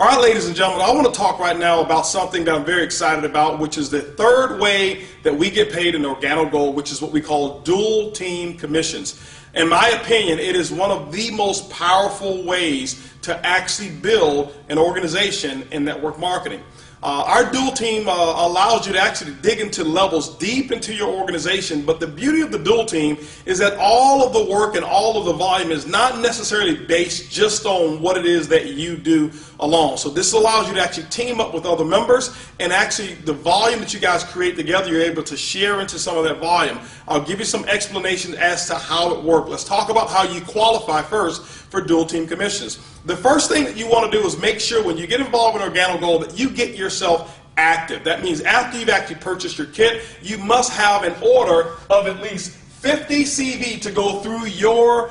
All right, ladies and gentlemen, I want to talk right now about something that I'm very excited about, which is the third way that we get paid in Organo Gold, which is what we call dual team commissions. In my opinion, it is one of the most powerful ways to actually build an organization in network marketing. Our dual team allows you to actually dig into levels deep into your organization, but the beauty of the dual team is that all of the work and all of the volume is not necessarily based just on what it is that you do alone. So this allows you to actually team up with other members, and actually the volume that you guys create together, you're able to share into some of that volume. I'll give you some explanations as to how it works. Let's talk about how you qualify first for dual team commissions. The first thing that you want to do is make sure when you get involved in Organo Gold that you get yourself active. That means after you've actually purchased your kit, you must have an order of at least 50 CV to go through your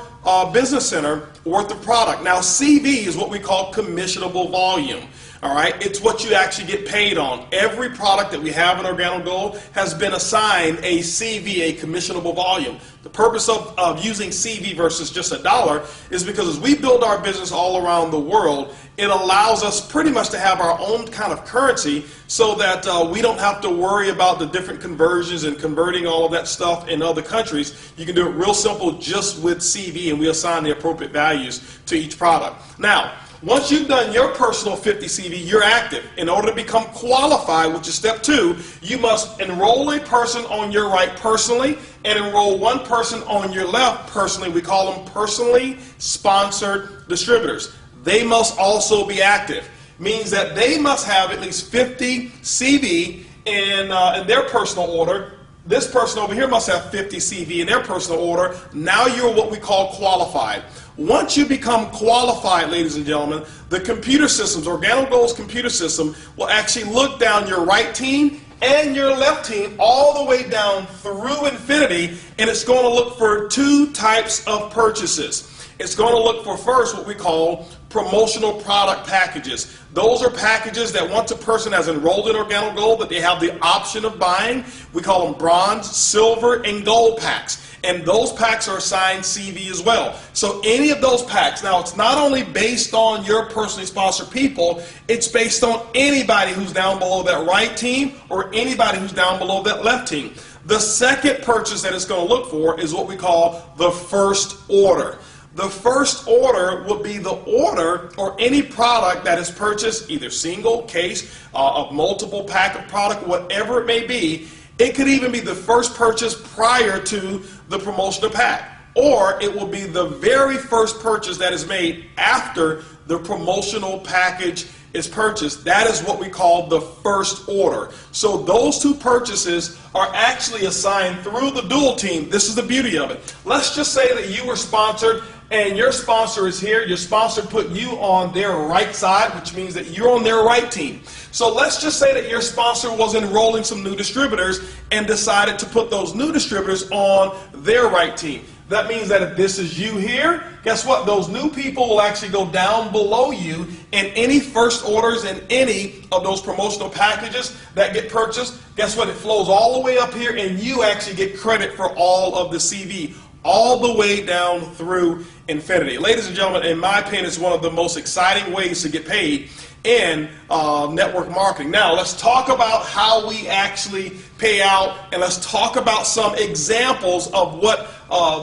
business center worth of product. Now CV is what we call commissionable volume. All right, it's what you actually get paid on. Every product that we have in Organo Gold has been assigned a CV, a commissionable volume. The purpose of using CV versus just $1 is because as we build our business all around the world, it allows us pretty much to have our own kind of currency so that we don't have to worry about the different conversions and converting all of that stuff in other countries. You can do it real simple just with CV, and we assign the appropriate values to each product. Now, once you've done your personal 50 CV, you're active. In order to become qualified, which is step 2, you must enroll a person on your right personally and enroll one person on your left personally. We call them personally sponsored distributors. They must also be active. Means that they must have at least 50 CV in their personal order. This person over here must have 50 CV in their personal order. Now you're what we call qualified. Once you become qualified, ladies and gentlemen, the computer systems, Organo Gold's computer system, will actually look down your right team and your left team all the way down through infinity, and it's going to look for 2 types of purchases. It's going to look for first what we call promotional product packages. Those are packages that once a person has enrolled in Organo Gold that they have the option of buying. We call them bronze, silver, and gold packs. And those packs are assigned CV as well. So any of those packs, now it's not only based on your personally sponsored people, it's based on anybody who's down below that right team or anybody who's down below that left team. The second purchase that it's going to look for is what we call the first order. The first order will be the order or any product that is purchased, either single, case, of multiple pack of product, whatever it may be. It could even be the first purchase prior to the promotional pack, or it will be the very first purchase that is made after the promotional package is purchased. That is what we call the first order. So those 2 purchases are actually assigned through the dual team. This is the beauty of it. Let's just say that you were sponsored and your sponsor is here. Your sponsor put you on their right side, which means that you're on their right team. So let's just say that your sponsor was enrolling some new distributors and decided to put those new distributors on their right team. That means that if this is you here, guess what? Those new people will actually go down below you, and any first orders and any of those promotional packages that get purchased, guess what? It flows all the way up here, and you actually get credit for all of the CV, all the way down through infinity. Ladies and gentlemen, in my opinion, it's one of the most exciting ways to get paid in network marketing. Now, let's talk about how we actually pay out, and let's talk about some examples of what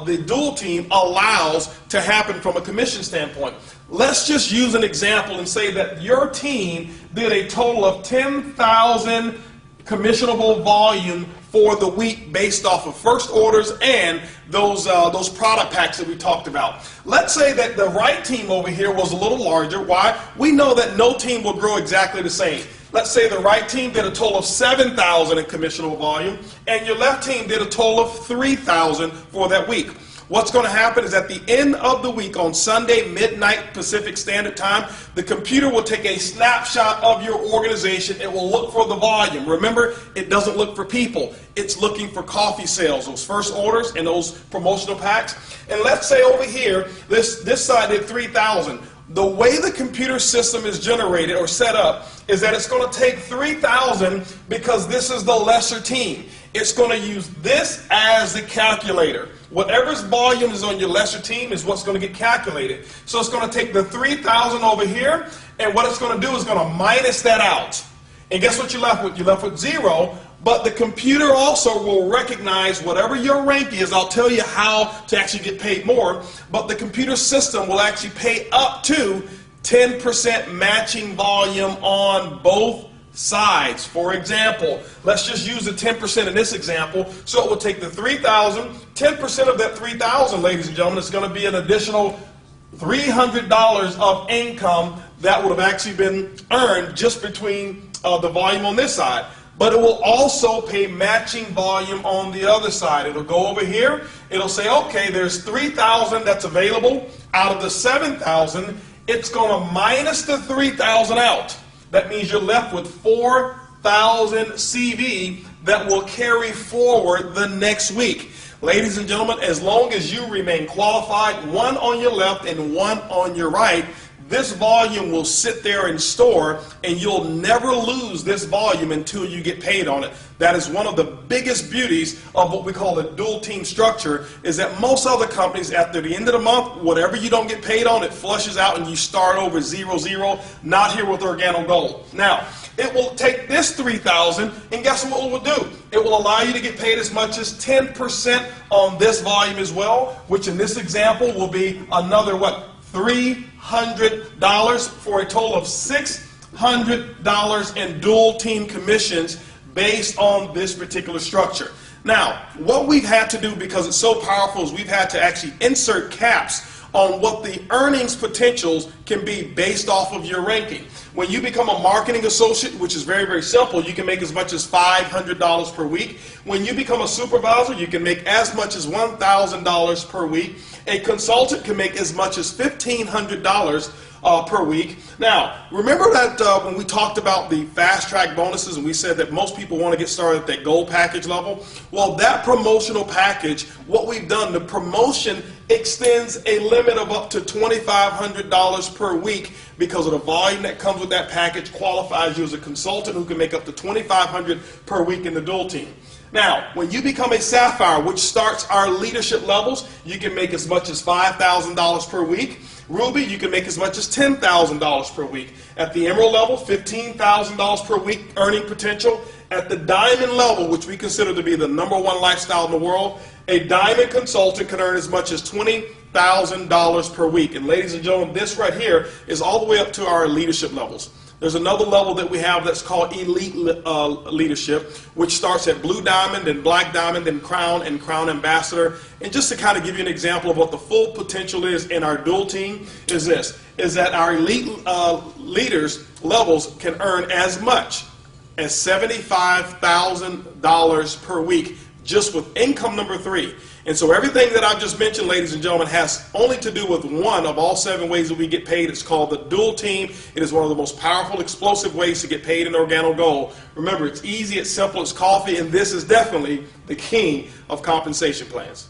the dual team allows to happen from a commission standpoint. Let's just use an example and say that your team did a total of 10,000 commissionable volume for the week based off of first orders and those product packs that we talked about. Let's say that the right team over here was a little larger. Why? We know that no team will grow exactly the same. Let's say the right team did a total of 7,000 in commissionable volume, and your left team did a total of 3,000 for that week. What's going to happen is at the end of the week on Sunday, midnight Pacific Standard Time, the computer will take a snapshot of your organization. It will look for the volume. Remember, it doesn't look for people. It's looking for coffee sales, those first orders and those promotional packs. And let's say over here, this side did 3,000. The way the computer system is generated or set up is that it's going to take 3,000 because this is the lesser team. It's going to use this as the calculator. whatever's volume is on your lesser team is what's going to get calculated. So it's going to take the 3,000 over here, and what it's going to do is going to minus that out. And guess what you're left with? You're left with 0, but the computer also will recognize whatever your rank is. I'll tell you how to actually get paid more, but the computer system will actually pay up to 10% matching volume on both sides. For example, let's just use the 10% in this example. So it will take the 3,000, 10% of that 3,000, ladies and gentlemen, is going to be an additional $300 of income that would have actually been earned just between the volume on this side. But it will also pay matching volume on the other side. It'll go over here. It'll say, okay, there's 3,000 that's available out of the 7,000. It's going to minus the 3,000 out. That means you're left with 4,000 CV that will carry forward the next week. Ladies and gentlemen, as long as you remain qualified, one on your left and one on your right, this volume will sit there and store, and you'll never lose this volume until you get paid on it. That is one of the biggest beauties of what we call the dual team structure, is that most other companies, after the end of the month, whatever you don't get paid on, it flushes out and you start over 0-0. Not here with Organo Gold. Now, it will take this 3,000, and guess what it will do? It will allow you to get paid as much as 10% on this volume as well, which in this example will be another, what, $300 for a total of $600 in dual team commissions based on this particular structure. Now, what we've had to do, because it's so powerful, is we've had to actually insert caps on what the earnings potentials can be based off of your ranking. When you become a marketing associate, which is very, very simple, you can make as much as $500 per week. When you become a supervisor, you can make as much as $1,000 per week. A consultant can make as much as $1,500 per week. Now, remember that when we talked about the fast track bonuses and we said that most people want to get started at that gold package level? Well, that promotional package, what we've done, the promotion extends a limit of up to $2,500 per week, because of the volume that comes with that package qualifies you as a consultant who can make up to $2,500 per week in the dual team. Now, when you become a Sapphire, which starts our leadership levels, you can make as much as $5,000 per week. Ruby, you can make as much as $10,000 per week. At the Emerald level, $15,000 per week earning potential. At the Diamond level, which we consider to be the #1 lifestyle in the world, a Diamond consultant can earn as much as $20,000 per week. And ladies and gentlemen, this right here is all the way up to our leadership levels. There's another level that we have that's called Elite Leadership, which starts at Blue Diamond and Black Diamond and Crown Ambassador. And just to kind of give you an example of what the full potential is in our dual team is this, is that our elite leaders levels can earn as much as $75,000 per week just with income number 3. And so everything that I've just mentioned, ladies and gentlemen, has only to do with one of all 7 ways that we get paid. It's called the dual team. It is one of the most powerful, explosive ways to get paid in Organo Gold. Remember, it's easy, it's simple, it's coffee, and this is definitely the king of compensation plans.